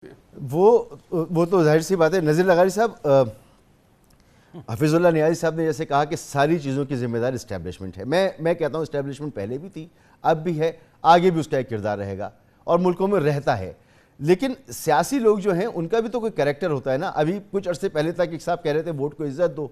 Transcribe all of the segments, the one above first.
وہ تو ظاہر سی بات ہے. نذیر لغاری صاحب، حفیظ اللہ نیازی صاحب نے جیسے کہا کہ ساری چیزوں کی ذمہ دار اسٹیبلشمنٹ ہے. میں کہتا ہوں اسٹیبلشمنٹ پہلے بھی تھی، اب بھی ہے، آگے بھی اس کا ایک کردار رہے گا اور ملکوں میں رہتا ہے. لیکن سیاسی لوگ جو ہیں ان کا بھی تو کوئی کریکٹر ہوتا ہے نا. ابھی کچھ عرصے پہلے تک ایک صاحب کہہ رہے تھے ووٹ کو عزت دو،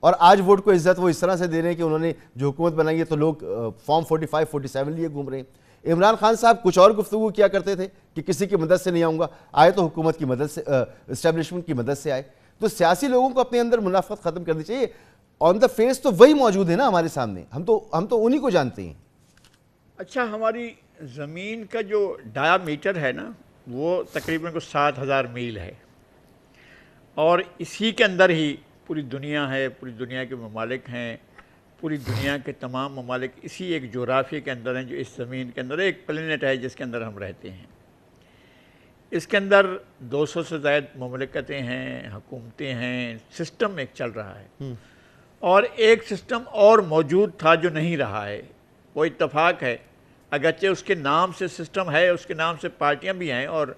اور آج ووٹ کو عزت وہ اس طرح سے دے رہے ہیں کہ انہوں نے جو حکومت بنائی ہے تو لوگ فارم 45 47 لیے گھوم رہے ہیں. عمران خان صاحب کچھ اور گفتگو کیا کرتے تھے کہ کسی کی مدد سے نہیں آؤں گا، آئے تو حکومت کی مدد سے، اسٹیبلشمنٹ کی مدد سے آئے. تو سیاسی لوگوں کو اپنے اندر منافقت ختم کرنی چاہیے. آن دا فیس تو وہی موجود ہے نا ہمارے سامنے، ہم تو انہی کو جانتے ہیں. اچھا، ہماری زمین کا جو ڈایا میٹر ہے نا وہ تقریباً کو 7,000 میل ہے، اور اسی کے اندر ہی پوری دنیا ہے، پوری دنیا کے ممالک ہیں، پوری دنیا کے تمام ممالک اسی ایک جغرافیے کے اندر ہیں جو اس زمین کے اندر ایک پلینٹ ہے جس کے اندر ہم رہتے ہیں. اس کے اندر 200 سے زائد مملکتیں ہیں، حکومتیں ہیں، سسٹم ایک چل رہا ہے. اور ایک سسٹم اور موجود تھا جو نہیں رہا ہے. وہ اتفاق ہے، اگرچہ اس کے نام سے سسٹم ہے، اس کے نام سے پارٹیاں بھی ہیں اور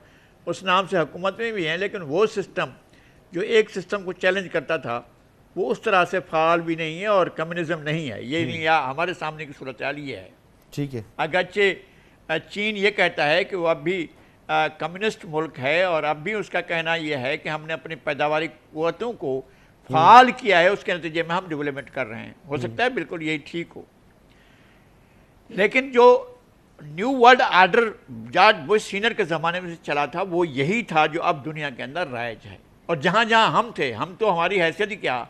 اس نام سے حکومتیں بھی ہیں، لیکن وہ سسٹم جو ایک سسٹم کو چیلنج کرتا تھا وہ اس طرح سے فعال بھی نہیں ہے اور کمیونزم نہیں ہے. یہ نہیں، ہمارے سامنے کی صورتحال یہ ہے. ٹھیک ہے، اگرچہ چین یہ کہتا ہے کہ وہ اب بھی کمیونسٹ ملک ہے، اور اب بھی اس کا کہنا یہ ہے کہ ہم نے اپنی پیداواری قوتوں کو فعال کیا ہے، اس کے نتیجے میں ہم ڈیولپمنٹ کر رہے ہیں. ہو سکتا ہے بالکل یہی ٹھیک ہو، لیکن جو new world order George Bush senior کے زمانے میں سے چلا تھا وہ یہی تھا جو اب دنیا کے اندر رائج ہے. اور جہاں جہاں ہم تھے، ہم تو ہماری حیثیت ہی کیا،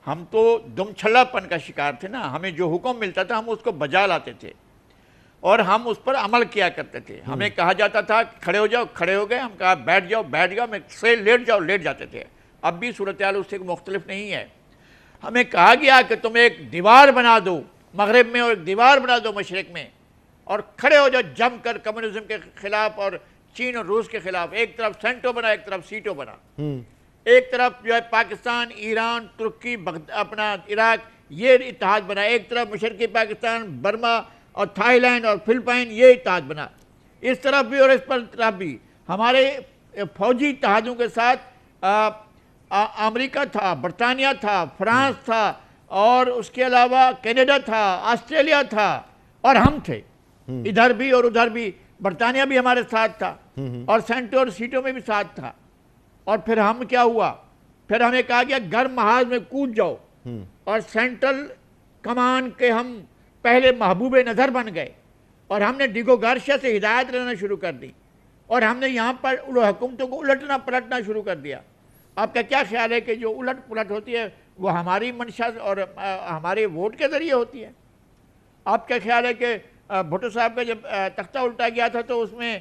ہم تو دم چھلا پن کا شکار تھے نا. ہمیں جو حکم ملتا تھا ہم اس کو بجا لاتے تھے اور ہم اس پر عمل کیا کرتے تھے. ہمیں کہا جاتا تھا کھڑے ہو جاؤ، کھڑے ہو گئے. ہم کہا بیٹھ جاؤ، بیٹھ جاؤ. میں سے لیٹ جاؤ، لیٹ جاتے تھے. اب بھی صورتحال اس سے مختلف نہیں ہے. ہمیں کہا گیا کہ تم ایک دیوار بنا دو مغرب میں اور ایک دیوار بنا دو مشرق میں، اور کھڑے ہو جاؤ جم کر کمیونزم کے خلاف اور چین اور روس کے خلاف. ایک طرف سینٹو بنا، ایک طرف سیٹو بنا. ایک طرف جو ہے پاکستان، ایران، ترکی، اپنا عراق، یہ اتحاد بنا. ایک طرف مشرقی پاکستان، برما اور تھائی لینڈ اور فلپائن، یہ اتحاد بنا. اس طرف بھی اور اس پر طرف بھی ہمارے فوجی اتحادوں کے ساتھ امریکہ تھا، برطانیہ تھا، فرانس تھا، اور اس کے علاوہ کینیڈا تھا، آسٹریلیا تھا، اور ہم تھے ادھر بھی اور ادھر بھی. برطانیہ بھی ہمارے ساتھ تھا اور سینٹو اور سیٹوں میں بھی ساتھ تھا. اور پھر ہم کیا ہوا، پھر ہمیں کہا گیا گرم محاذ میں کود جاؤ، اور سینٹرل کمان کے ہم پہلے محبوب نظر بن گئے، اور ہم نے ڈیگو گارشیا سے ہدایت لینا شروع کر دی، اور ہم نے یہاں پر حکومتوں کو الٹنا پلٹنا شروع کر دیا. آپ کا کیا خیال ہے کہ جو الٹ پلٹ ہوتی ہے وہ ہماری منشا اور ہمارے ووٹ کے ذریعے ہوتی ہے؟ آپ کا خیال ہے کہ بھٹو صاحب کا جب تختہ الٹا گیا تھا تو اس میں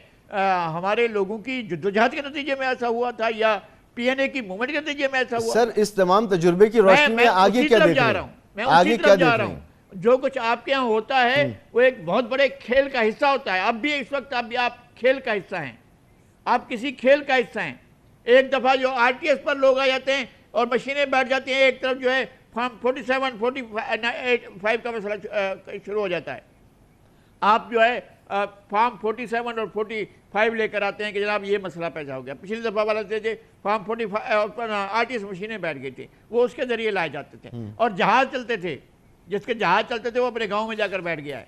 ہمارے لوگوں کی جدوجہد کے نتیجے میں ایسا ہوا تھا یا پی این اے کی موومنٹ کے نتیجے میں ایسا ہوا؟ سر اس تمام تجربے کی روشنی میں آگے کیا دیکھ رہے ہیں؟ میں اسی طرف جا رہا ہوں. جو کچھ آپ کے ہاں ہوتا ہے وہ ایک بہت بڑے کھیل کا حصہ ہوتا ہے. اب بھی اس وقت اب بھی آپ کھیل کا حصہ ہیں، آپ کسی کھیل کا حصہ ہیں. ایک دفعہ جو آر ٹی ایس پر لوگ آ جاتے ہیں اور مشینیں بیٹھ جاتی ہیں، ایک طرف جو ہے فارم 47 45 کا مسئلہ شروع ہو جاتا ہے. آپ جو ہے فارم 47 اور 45 لے کر آتے ہیں کہ جناب یہ مسئلہ پیدا ہو گیا. پچھلی دفعہ والا تھے فارم 45 آر ٹی ایس مشینیں بیٹھ گئی تھی، وہ اس کے ذریعے لائے جاتے تھے. اور جہاز چلتے تھے، جس کے جہاز چلتے تھے وہ اپنے گاؤں میں جا کر بیٹھ گیا ہے.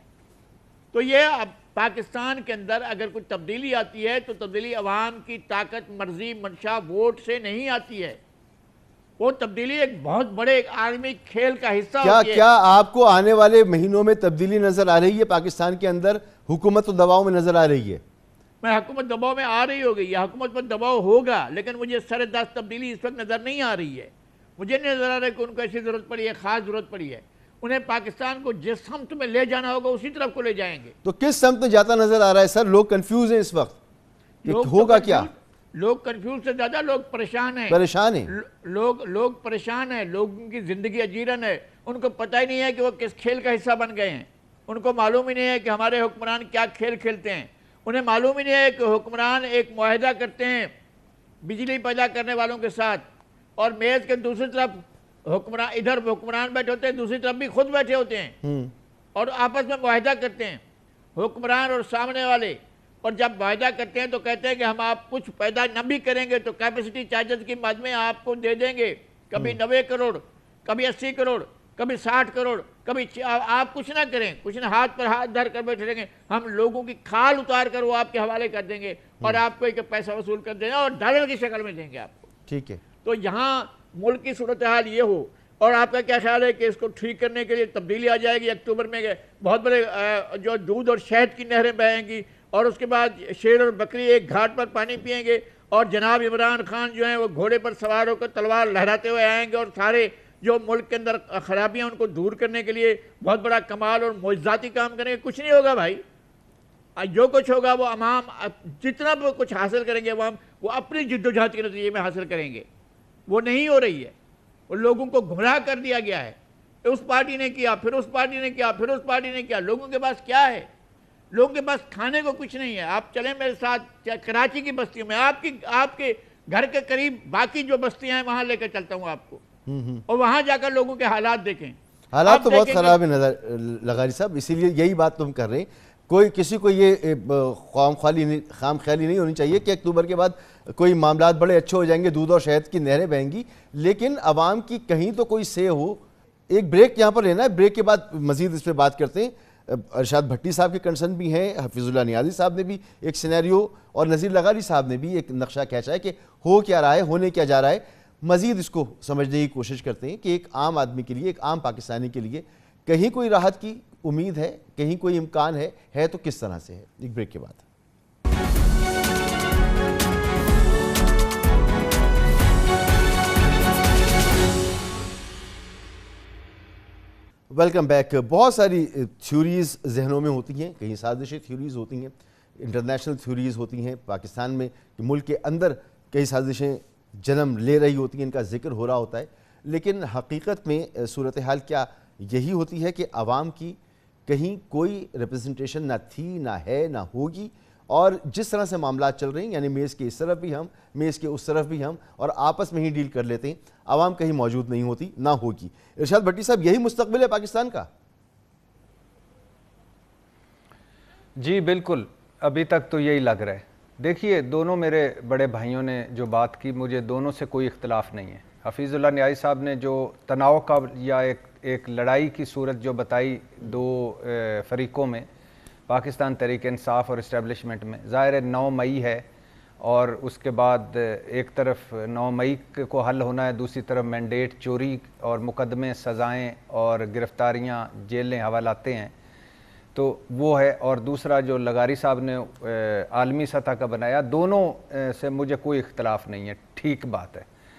تو یہ اب پاکستان کے اندر اگر کوئی تبدیلی آتی ہے تو تبدیلی عوام کی طاقت، مرضی، منشا، ووٹ سے نہیں آتی ہے. وہ تبدیلی ایک بہت بڑے ایک عالمی کھیل کا حصہ ہوتی ہے. کیا آپ کو آنے والے مہینوں میں تبدیلی نظر آ رہی ہے پاکستان کے اندر؟ حکومت و دباؤ میں نظر آ رہی ہے؟ میں حکومت دباؤ میں آ رہی ہوگی یا حکومت پر دباؤ ہوگا، لیکن مجھے سر دست تبدیلی اس وقت نظر نہیں آ رہی ہے. مجھے نہیں نظر آ رہا ہے کہ ان کو ایسی ضرورت پڑی ہے، خاص ضرورت پڑی ہے. انہیں پاکستان کو جس سمت میں لے جانا ہوگا اسی طرف کو لے جائیں گے. تو کس سمت میں جاتا نظر آ رہا ہے سر؟ لوگ کنفیوز ہیں اس وقت کہ ہوگا کیا؟ لوگ کنفیوز سے زیادہ لوگ پریشان ہیں. لوگ پریشان ہیں. لوگوں کی زندگی اجیرن ہے. ان کو پتہ ہی نہیں ہے کہ وہ کس کھیل کا حصہ بن گئے ہیں. ان کو معلوم ہی نہیں ہے کہ ہمارے حکمران کیا کھیل کھیلتے ہیں. انہیں معلوم ہی نہیں ہے کہ حکمران ایک معاہدہ کرتے ہیں بجلی پیدا کرنے والوں کے ساتھ، اور میز کے دوسری طرف حکمران، ادھر حکمران بیٹھے ہوتے ہیں، دوسری طرف بھی خود بیٹھے ہوتے ہیں اور آپس میں معاہدہ کرتے ہیں. حکمران اور سامنے والے اور جب وعدہ کرتے ہیں تو کہتے ہیں کہ ہم آپ کچھ پیدا نہ بھی کریں گے تو کیپیسٹی چارجز کی مد میں آپ کو دے دیں گے، کبھی 90 کروڑ، کبھی 80 کروڑ، کبھی 60 کروڑ، کبھی آپ کچھ نہ کریں، کچھ نہ ہاتھ پر ہاتھ دھر کر بیٹھے رہیں گے، ہم لوگوں کی کھال اتار کر وہ آپ کے حوالے کر دیں گے اور آپ کو ایک پیسہ وصول کر دیں گے اور ڈالر کی شکل میں دیں گے آپ کو. ٹھیک ہے. تو یہاں ملک کی صورتحال یہ ہو، اور آپ کا کیا خیال ہے کہ اس کو ٹھیک کرنے کے لیے تبدیلی آ جائے گی؟ اکتوبر میں بہت بڑے جو دودھ اور شہد کی نہریں بہیں گی اور اس کے بعد شیر اور بکری ایک گھاٹ پر پانی پئیں گے اور جناب عمران خان جو ہیں وہ گھوڑے پر سوار ہو کر تلوار لہراتے ہوئے آئیں گے اور سارے جو ملک کے اندر خرابیاں ان کو دور کرنے کے لیے بہت بڑا کمال اور معجزاتی کام کریں گے. کچھ نہیں ہوگا بھائی، جو کچھ ہوگا وہ عوام جتنا وہ کچھ حاصل کریں گے عوام وہ اپنی جد و جہد کے نتیجے میں حاصل کریں گے. وہ نہیں ہو رہی ہے، وہ لوگوں کو گمراہ کر دیا گیا ہے. اس پارٹی نے کیا، پھر اس پارٹی نے کیا، پھر اس پارٹی نے کیا. لوگوں کے پاس کیا ہے؟ لوگوں کے پاس کھانے کو کچھ نہیں ہے. آپ چلیں میرے ساتھ کراچی کی بستیوں میں، آپ کے گھر کے قریب باقی جو بستیاں ہیں وہاں لے کر چلتا ہوں آپ کو، اور وہاں جا کر لوگوں کے حالات دیکھیں. حالات تو بہت خراب ہیں لغاری صاحب، اسی لیے یہی بات تم کر رہے ہیں. کسی کو یہ خام خیالی نہیں ہونی چاہیے کہ اکتوبر کے بعد کوئی معاملات بڑے اچھے ہو جائیں گے، دودھ اور شہد کی نہریں بہیں گی، لیکن عوام کی کہیں تو کوئی سے ہو. ایک بریک یہاں پر لینا ہے، بریک کے بعد مزید اس پہ بات کرتے ہیں. ارشاد بھٹی صاحب کے کنسرن بھی ہیں، حفیظ اللہ نیازی صاحب نے بھی ایک سینیریو اور نذیر لغاری صاحب نے بھی ایک نقشہ کھینچا ہے کہ ہو کیا رہا ہے، ہونے کیا جا رہا ہے. مزید اس کو سمجھنے کی کوشش کرتے ہیں کہ ایک عام آدمی کے لیے، ایک عام پاکستانی کے لیے کہیں کوئی راحت کی امید ہے، کہیں کوئی امکان ہے تو کس طرح سے ہے. ایک بریک کے بعد. Welcome back. بہت ساری تھیوریز ذہنوں میں ہوتی ہیں، کہیں سازشی تھیوریز ہوتی ہیں، انٹرنیشنل تھیوریز ہوتی ہیں. پاکستان میں ملک کے اندر کئی سازشیں جنم لے رہی ہوتی ہیں، ان کا ذکر ہو رہا ہوتا ہے. لیکن حقیقت میں صورتحال کیا یہی ہوتی ہے کہ عوام کی کہیں کوئی ریپرزنٹیشن نہ تھی، نہ ہے، نہ ہوگی، اور جس طرح سے معاملات چل رہے ہیں، یعنی میز کے اس طرف بھی ہم، میز کے اس طرف بھی ہم، اور آپس میں ہی ڈیل کر لیتے ہیں، عوام کہیں موجود نہیں ہوتی، نہ ہوگی. ارشاد بھٹی صاحب، یہی مستقبل ہے پاکستان کا؟ جی بالکل، ابھی تک تو یہی لگ رہا ہے. دیکھیے، دونوں میرے بڑے بھائیوں نے جو بات کی، مجھے دونوں سے کوئی اختلاف نہیں ہے. حفیظ اللہ نیازی صاحب نے جو تناؤ کا یا ایک لڑائی کی صورت جو بتائی دو فریقوں میں، پاکستان تحریک انصاف اور اسٹیبلشمنٹ میں، ظاہر 9 مئی ہے اور اس کے بعد ایک طرف 9 مئی کو حل ہونا ہے، دوسری طرف مینڈیٹ چوری اور مقدمے، سزائیں اور گرفتاریاں، جیلیں، حوالاتیں ہیں، تو وہ ہے. اور دوسرا جو لغاری صاحب نے عالمی سطح کا بنایا، دونوں سے مجھے کوئی اختلاف نہیں ہے، ٹھیک بات ہے.